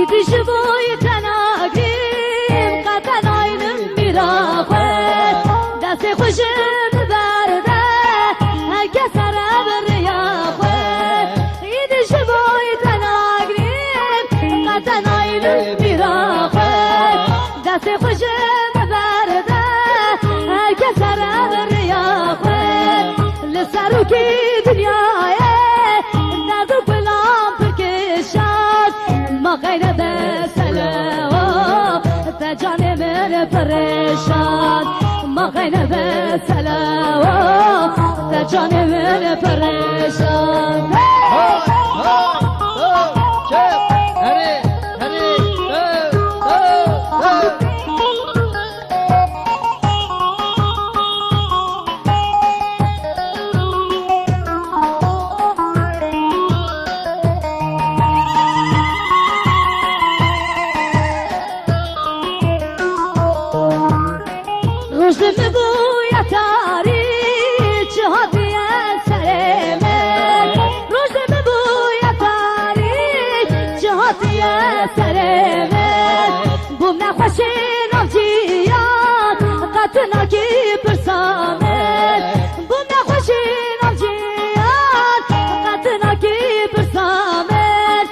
يتشبوي تناقريم قطن عينم براخوت داسي خوشم برده هكسر بالرياخوت يتشبوي تناقريم قطن عينم براخوت داسي خوشم برده هكسر بالرياخوت لسروكي دنياي نادو بلام تركشات ما غير بسلام تجاني من فرشات ما غير بسلام تجاني من فرشات روزم بویا تاریک هاتیه سرمن روزم بویا تاریک هاتیه سرمن بوم نخوشین آمجیات قطنا کی برسامن بوم نخوشین آمجیات قطنا کی برسامن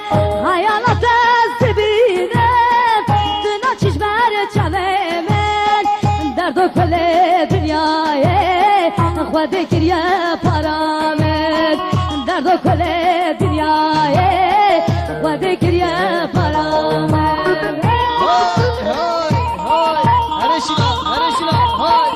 حیالات زبینم دنا چشمر چمن دردو کل دنیای خود کریه پرامد دردو کل دنیای خود کریه پرامد هرشینا های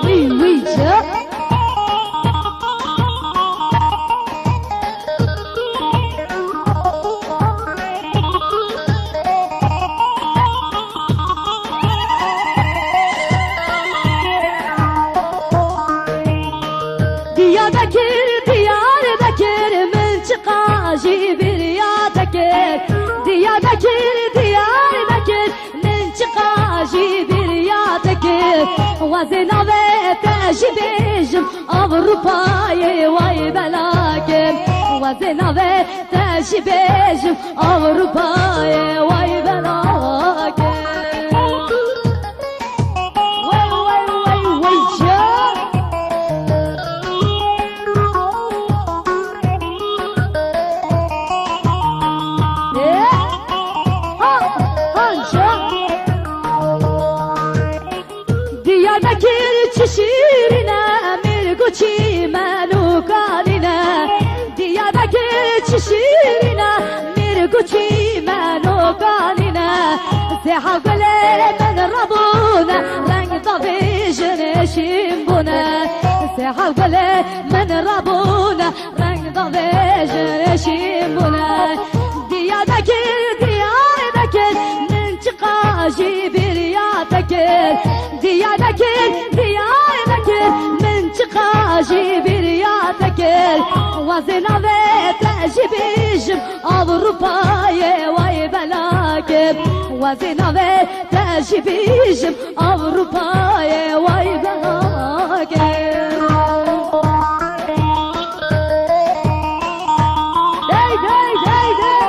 وی وی چه diyar bekir min çıkacı bir ya bekir diyar bekir min çıkacı bir ya bekir vazina ve tecibijim Avrupa'yı vay belakim vazina ve tecibijim Avrupa'yı vay belakim Diyarbakır çişirine mirguçi menukaline Diyarbakır çişirine mirguçi menukaline Seha gole men rabuna renk davijin eşim buna Seha gole men rabuna renk davijin eşim buna Diyarbakır min çıkacı bir ya bekir Diyarbakır min çıkacı bir ya bekir Vazina ve tecibijim Avrupa'ya vay belakim Vazina ve tecibijim Avrupa'ya vay belakim Dey dey dey dey